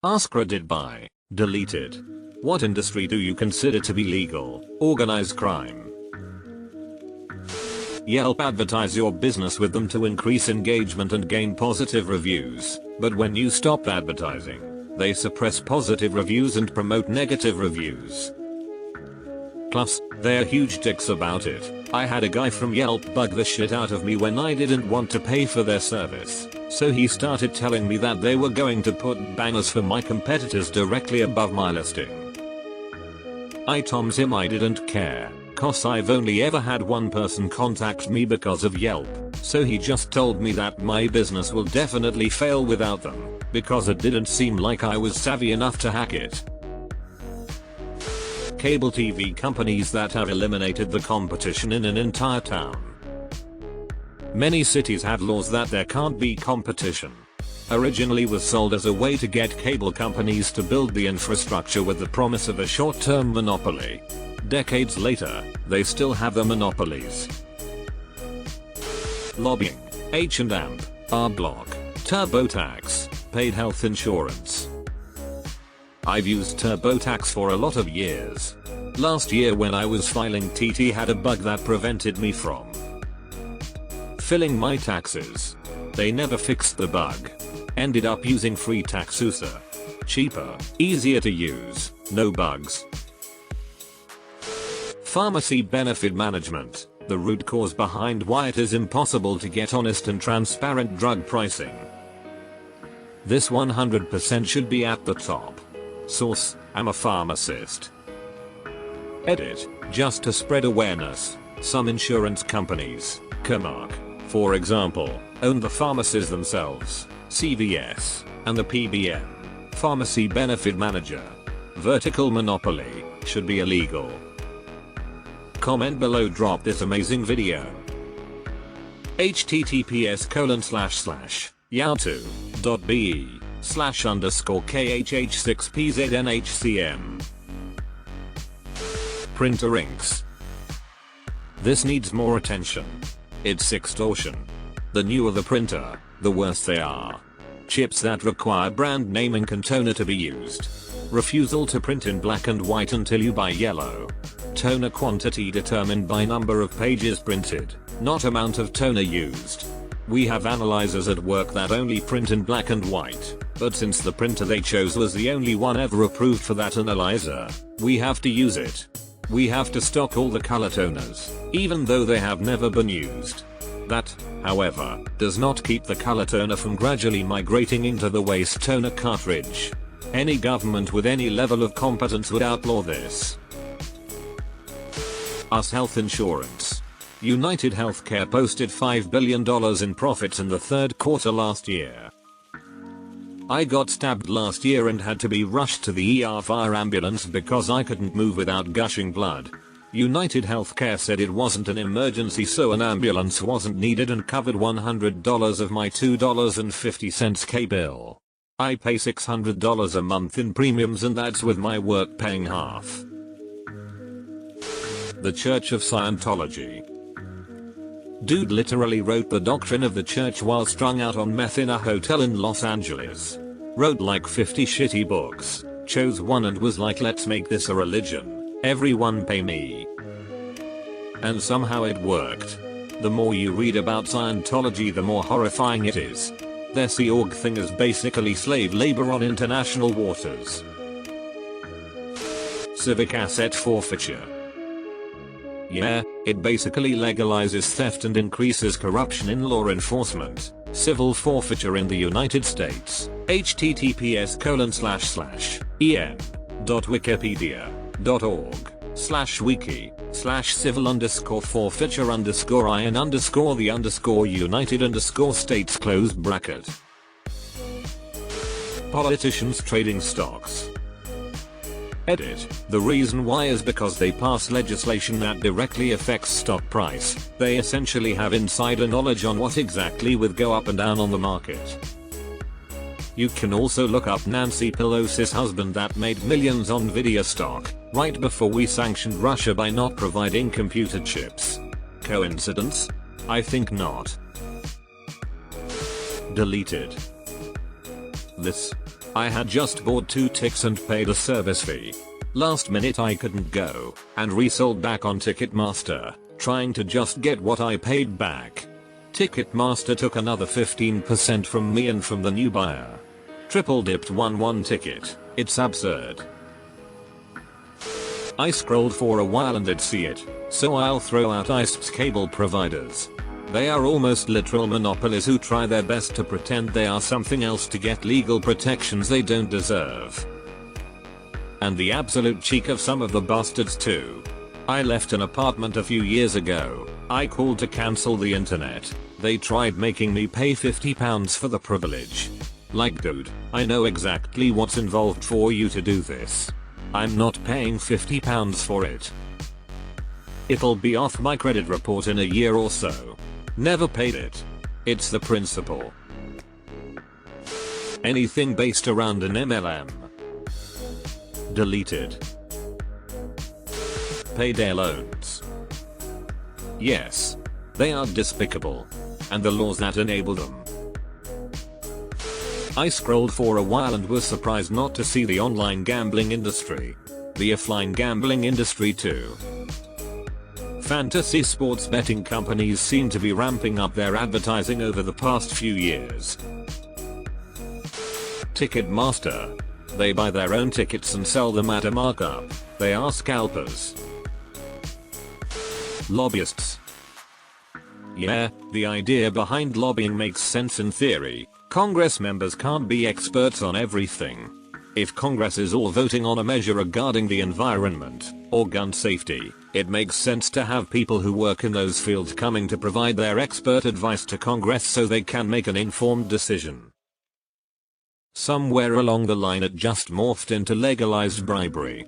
AskReddit by deleted. What industry do you consider to be legal? Organized crime. Yelp advertise your business with them to increase engagement and gain positive reviews, but when you stop advertising, they suppress positive reviews and promote negative reviews. Plus, they're huge dicks about it. I had a guy from Yelp bug the shit out of me when I didn't want to pay for their service, so he started telling me that they were going to put banners for my competitors directly above my listing. I told him I didn't care, cause I've only ever had one person contact me because of Yelp, so he just told me that my business will definitely fail without them, because it didn't seem like I was savvy enough to hack it. Cable TV companies that have eliminated the competition in an entire town. Many cities have laws that there can't be competition. Originally was sold as a way to get cable companies to build the infrastructure with the promise of a short-term monopoly. Decades later, they still have the monopolies. Lobbying, H&M, R-Block, TurboTax, paid health insurance. I've used TurboTax for a lot of years. Last year when I was filing TT had a bug that prevented me from filling my taxes. They never fixed the bug. Ended up using free TaxUser. Cheaper, easier to use, no bugs. Pharmacy benefit management, the root cause behind why it is impossible to get honest and transparent drug pricing. This 100% should be at the top. Source, I'm a pharmacist. Edit, just to spread awareness, some insurance companies, Caremark, for example, own the pharmacies themselves, CVS, and the PBM, Pharmacy Benefit Manager. Vertical monopoly, should be illegal. Comment below, drop this amazing video. https://yahoo.be/_khh6pznhcm. Printer inks. This needs more attention. It's extortion. The newer the printer, the worse they are. Chips that require brand name ink and toner to be used. Refusal to print in black and white until you buy yellow. Toner quantity determined by number of pages printed, not amount of toner used. We have analyzers at work that only print in black and white, but since the printer they chose was the only one ever approved for that analyzer, we have to use it. We have to stock all the color toners, even though they have never been used. That, however, does not keep the color toner from gradually migrating into the waste toner cartridge. Any government with any level of competence would outlaw this. US health insurance. United Healthcare posted $5 billion in profits in the third quarter last year. I got stabbed last year and had to be rushed to the ER via ambulance because I couldn't move without gushing blood. United Healthcare said it wasn't an emergency, so an ambulance wasn't needed, and covered $100 of my $2.50 K bill. I pay $600 a month in premiums, and that's with my work paying half. The Church of Scientology. Dude literally wrote the doctrine of the church while strung out on meth in a hotel in Los Angeles. Wrote like 50 shitty books, chose one and was like, let's make this a religion, everyone pay me. And somehow it worked. The more you read about Scientology, the more horrifying it is. Their Sea Org thing is basically slave labor on international waters. Civic asset forfeiture. Yeah, it basically legalizes theft and increases corruption in law enforcement. Civil forfeiture in the United States. https://en.wikipedia.org/civil_forfeiture_the_United_States . Politicians trading stocks. Edit, the reason why is because they pass legislation that directly affects stock price. They essentially have insider knowledge on what exactly will go up and down on the market. You can also look up Nancy Pelosi's husband that made millions on Nvidia stock, right before we sanctioned Russia by not providing computer chips. Coincidence? I think not. Deleted. This I had just bought 2 tickets and paid a service fee. Last minute I couldn't go, and resold back on Ticketmaster, trying to just get what I paid back. Ticketmaster took another 15% from me and from the new buyer. Triple dipped one ticket. It's absurd. I scrolled for a while and did see it, so I'll throw out ICE's cable providers. They are almost literal monopolies who try their best to pretend they are something else to get legal protections they don't deserve. And the absolute cheek of some of the bastards too. I left an apartment a few years ago. I called to cancel the internet. They tried making me pay £50 for the privilege. Like, dude, I know exactly what's involved for you to do this. I'm not paying £50 for it. It'll be off my credit report in a year or so. Never paid it. It's the principle. Anything based around an MLM. Deleted. Payday loans. Yes. They are despicable. And the laws that enable them. I scrolled for a while and was surprised not to see the online gambling industry. The offline gambling industry too. Fantasy sports betting companies seem to be ramping up their advertising over the past few years. Ticketmaster. They buy their own tickets and sell them at a markup. They are scalpers. Lobbyists. Yeah, the idea behind lobbying makes sense in theory. Congress members can't be experts on everything. If Congress is all voting on a measure regarding the environment or gun safety, it makes sense to have people who work in those fields coming to provide their expert advice to Congress so they can make an informed decision. Somewhere along the line it just morphed into legalized bribery.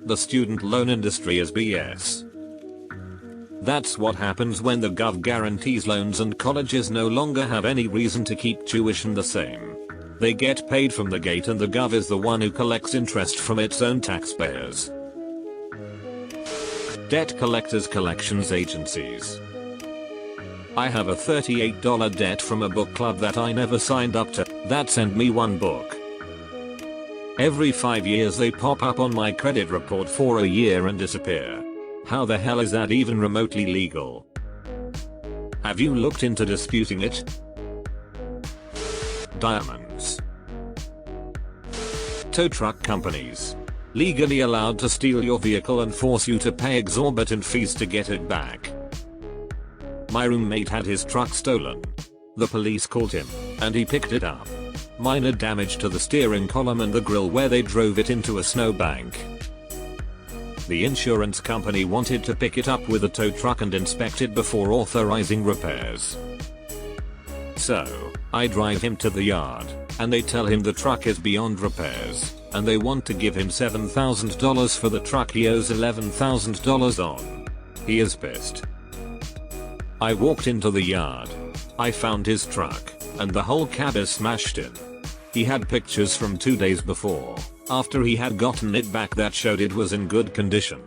The student loan industry is BS. That's what happens when the gov guarantees loans and colleges no longer have any reason to keep tuition the same. They get paid from the gate and the gov is the one who collects interest from its own taxpayers. Debt collectors collections agencies. I have a $38 debt from a book club that I never signed up to that sent me one book. Every 5 years they pop up on my credit report for a year and disappear. How the hell is that even remotely legal? Have you looked into disputing it? Diamonds. Tow truck companies. Legally allowed to steal your vehicle and force you to pay exorbitant fees to get it back. My roommate had his truck stolen. The police called him, and he picked it up. Minor damage to the steering column and the grille where they drove it into a snowbank. The insurance company wanted to pick it up with a tow truck and inspect it before authorizing repairs. So, I drive him to the yard, and they tell him the truck is beyond repairs, and they want to give him $7,000 for the truck he owes $11,000 on. He is pissed. I walked into the yard. I found his truck, and the whole cab is smashed in. He had pictures from 2 days before, after he had gotten it back that showed it was in good condition.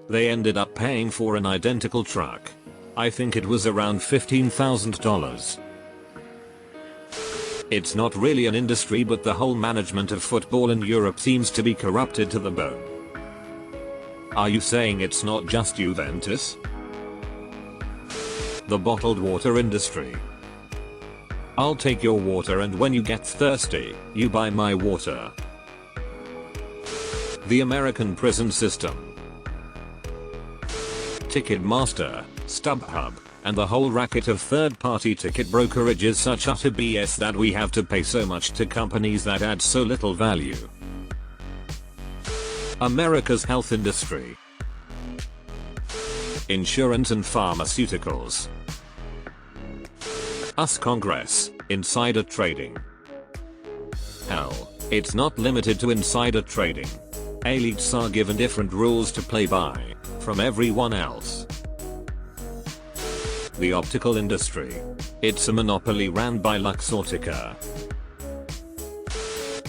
They ended up paying for an identical truck. I think it was around $15,000. It's not really an industry, but the whole management of football in Europe seems to be corrupted to the bone. Are you saying it's not just Juventus? The bottled water industry. I'll take your water and when you get thirsty, you buy my water. The American prison system. Ticketmaster, StubHub, and the whole racket of third-party ticket brokerage is such utter BS that we have to pay so much to companies that add so little value. America's health industry. Insurance and pharmaceuticals. Us Congress, insider trading. Hell, it's not limited to insider trading. Elites are given different rules to play by from everyone else. The optical industry. It's a monopoly ran by Luxottica.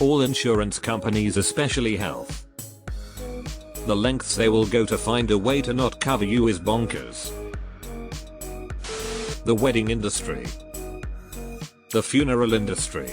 All insurance companies, especially health. The lengths they will go to find a way to not cover you is bonkers. The wedding industry. The funeral industry.